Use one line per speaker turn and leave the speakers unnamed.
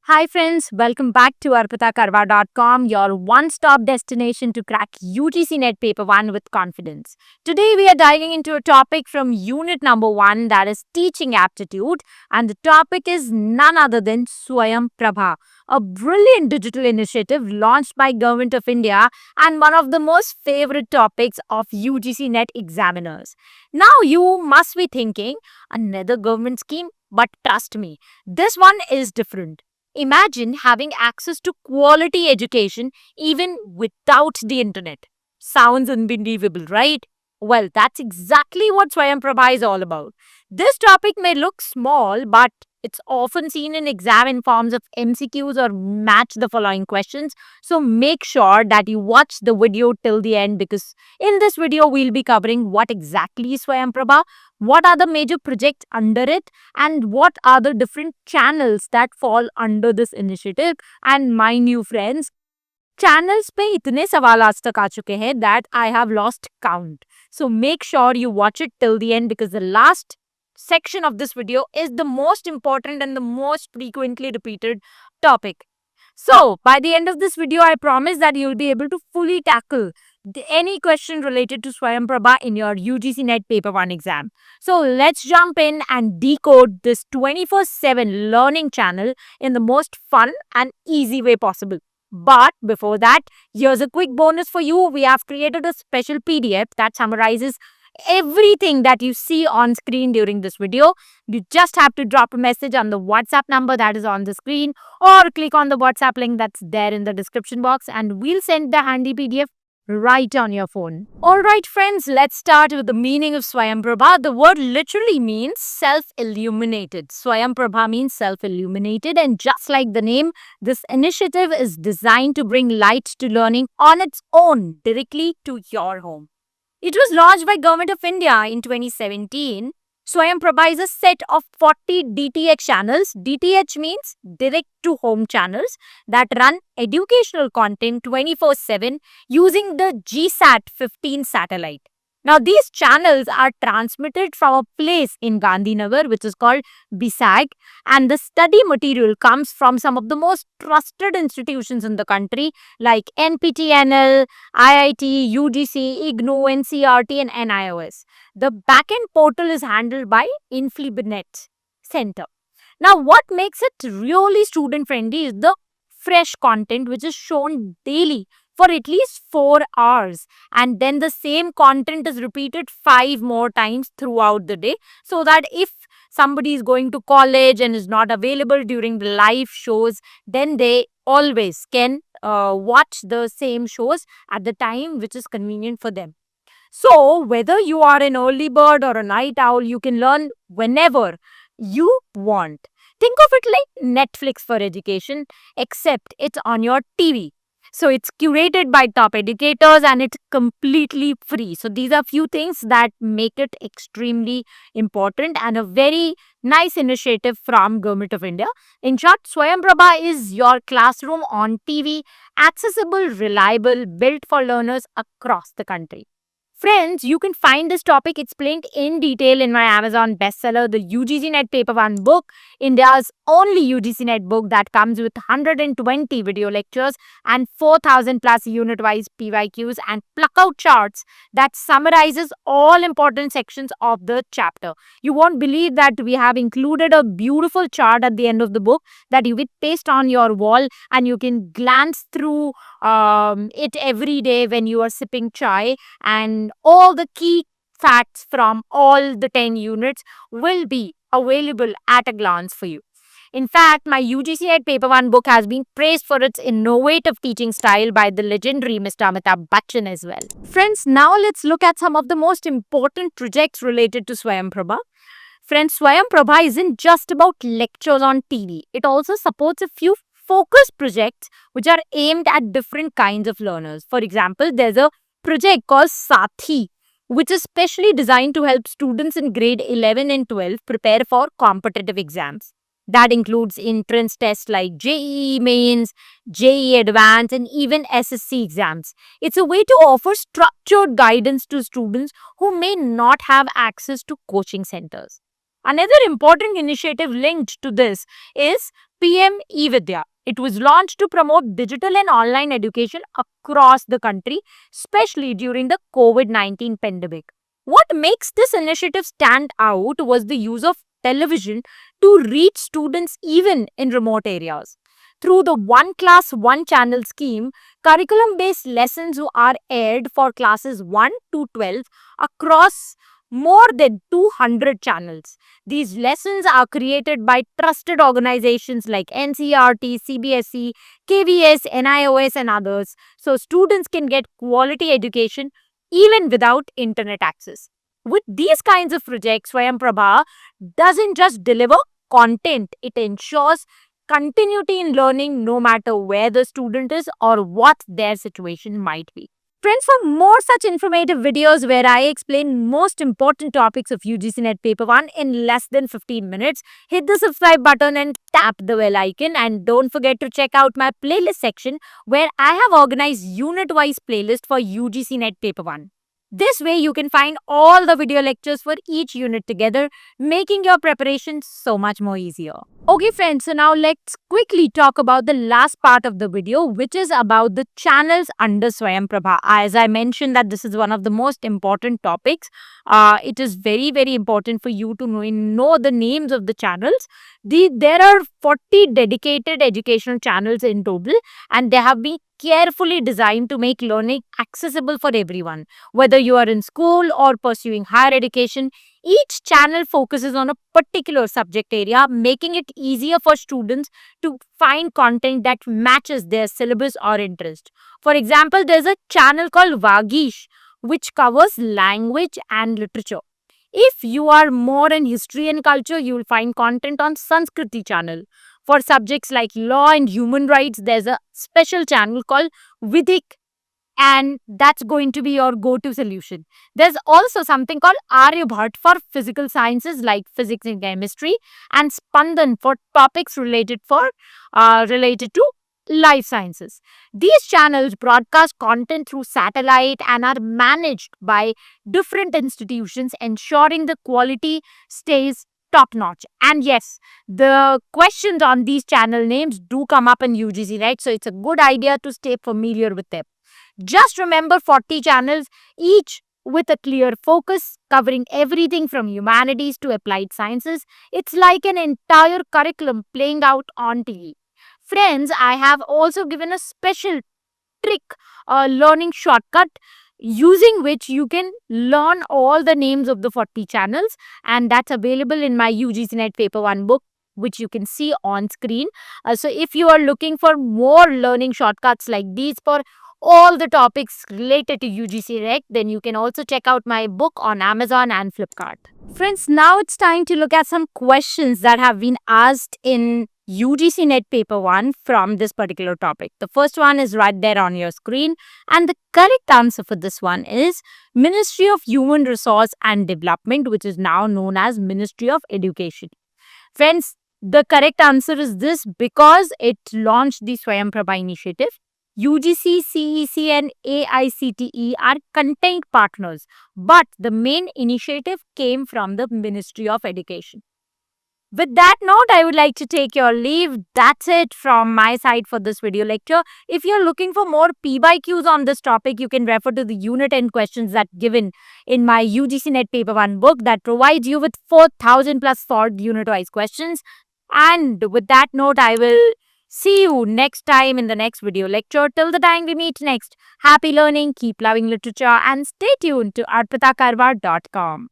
Hi, friends. Welcome back to arpitakarva.com, your one stop destination to crack UGC Net Paper 1 with confidence. Today, we are diving into a topic from unit number 1, that is teaching aptitude. And the topic is none other than Swayam Prabha, a brilliant digital initiative launched by Government of India and one of the most favorite topics of UGC Net examiners. Now, you must be thinking, another government scheme? But trust me, this one is different. Imagine having access to quality education even without the internet. Sounds unbelievable, right? Well, that's exactly what Swayam Prabha is all about. This topic may look small, but it's often seen in exam in forms of MCQs or match the following questions. So make sure that you watch the video till the end because in this video we'll be covering what exactly is Swayam Prabha, what are the major projects under it, and what are the different channels that fall under this initiative. And my new friends, channels पे इतने सवाल आज तक आ चुके हैं that I have lost count. So make sure you watch it till the end because the last section of this video is the most important and the most frequently repeated topic. So, by the end of this video, I promise that you will be able to fully tackle any question related to Swayam Prabha in your UGC Net Paper 1 exam. So, let's jump in and decode this 24/7 learning channel in the most fun and easy way possible. But before that, here's a quick bonus for you. We have created a special PDF that summarizes everything that you see on screen during this video. You just have to drop a message on the WhatsApp number that is on the screen or click on the WhatsApp link that's there in the description box and we'll send the handy PDF right on your phone. Alright friends, let's start with the meaning of Swayam Prabha. The word literally means self-illuminated. Swayam Prabha means self-illuminated, and just like the name, this initiative is designed to bring light to learning on its own directly to your home. It was launched by Government of India in 2017. Swayam Prabha is a set of 40 DTH channels. DTH means direct to home channels that run educational content 24/7 using the GSAT 15 satellite. Now, these channels are transmitted from a place in Gandhinagar, which is called BISAG, and the study material comes from some of the most trusted institutions in the country like NPTNL, IIT, UGC, IGNOU, NCRT, and NIOS. The backend portal is handled by InfliBnet Center. Now, what makes it really student friendly is the fresh content which is shown daily for at least 4 hours, and then the same content is repeated 5 more times throughout the day, so that if somebody is going to college and is not available during the live shows, then they always can watch the same shows at the time which is convenient for them. So, whether you are an early bird or a night owl, you can learn whenever you want. Think of it like Netflix for education, except it's on your TV. So, it's curated by top educators and it's completely free. So, these are few things that make it extremely important and a very nice initiative from Government of India. In short, Swayam Prabha is your classroom on TV, accessible, reliable, built for learners across the country. Friends, you can find this topic explained in detail in my Amazon bestseller, the UGC Net Paper 1 book, India's only UGC Net book that comes with 120 video lectures and 4,000 plus unit-wise PYQs and pluck-out charts that summarizes all important sections of the chapter. You won't believe that we have included a beautiful chart at the end of the book that you will paste on your wall and you can glance through it every day when you are sipping chai, and all the key facts from all the 10 units will be available at a glance for you. In fact, my UGC Net Paper 1 book has been praised for its innovative teaching style by the legendary Mr. Amitabh Bachchan as well. Friends, now let's look at some of the most important projects related to Swayam Prabha. Friends, Swayam Prabha isn't just about lectures on TV. It also supports a few focus projects which are aimed at different kinds of learners. For example, there's a project called Sathi, which is specially designed to help students in grade 11 and 12 prepare for competitive exams. That includes entrance tests like JEE Mains, JEE Advanced, and even SSC exams. It's a way to offer structured guidance to students who may not have access to coaching centers. Another important initiative linked to this is PM eVidya. It was launched to promote digital and online education across the country, especially during the COVID 19 pandemic. What makes this initiative stand out was the use of television to reach students even in remote areas. Through the One Class, One Channel scheme, curriculum based lessons are aired for classes 1 to 12 across more than 200 channels. These lessons are created by trusted organizations like NCERT, CBSE, KVS, NIOS, and others, so students can get quality education even without internet access. With these kinds of projects, Swayam Prabha doesn't just deliver content, it ensures continuity in learning no matter where the student is or what their situation might be. Friends, for more such informative videos where I explain most important topics of UGC NET Paper 1 in less than 15 minutes, hit the subscribe button and tap the bell icon. And don't forget to check out my playlist section where I have organized unit-wise playlist for UGC NET Paper 1. This way you can find all the video lectures for each unit together, making your preparation so much more easier. Okay friends, so now let's quickly talk about the last part of the video, which is about the channels under Swayam Prabha. As I mentioned that this is one of the most important topics. It is very, very important for you to know the names of the channels. There are 40 dedicated educational channels in total, and they have been carefully designed to make learning accessible for everyone. Whether you are in school or pursuing higher education, each channel focuses on a particular subject area, making it easier for students to find content that matches their syllabus or interest. For example, there's a channel called Vagish, which covers language and literature. If you are more in history and culture, you will find content on Sanskriti channel. For subjects like law and human rights, there's a special channel called Vidhik, and that's going to be your go-to solution. There's also something called Aryabhat for physical sciences like physics and chemistry, and Spandan for topics related to life sciences. These channels broadcast content through satellite and are managed by different institutions, ensuring the quality stays top notch. And yes, the questions on these channel names do come up in UGC, right? So it's a good idea to stay familiar with them. Just remember 40 channels, each with a clear focus, covering everything from humanities to applied sciences. It's like an entire curriculum playing out on TV. Friends, I have also given a special trick, learning shortcut, using which you can learn all the names of the 40 channels, and that's available in my UGC NET Paper 1 book, which you can see on screen. So if you are looking for more learning shortcuts like these for all the topics related to UGC Rec, then you can also check out my book on Amazon and Flipkart. Friends, now it's time to look at some questions that have been asked in UGC NET Paper 1 from this particular topic. The first one is right there on your screen, and the correct answer for this one is Ministry of Human Resource and Development, which is now known as Ministry of Education. Friends, the correct answer is this because it launched the Swayam Prabha initiative. UGC, CEC and AICTE are content partners, but the main initiative came from the Ministry of Education. With that note, I would like to take your leave. That's it from my side for this video lecture. If you're looking for more P-by-Qs on this topic, you can refer to the unit and questions that given in my UGC NET Paper 1 book that provides you with 4,000 plus solved unit-wise questions. And with that note, I will see you next time in the next video lecture. Till the time we meet next, happy learning, keep loving literature, and stay tuned to arpitakarwa.com.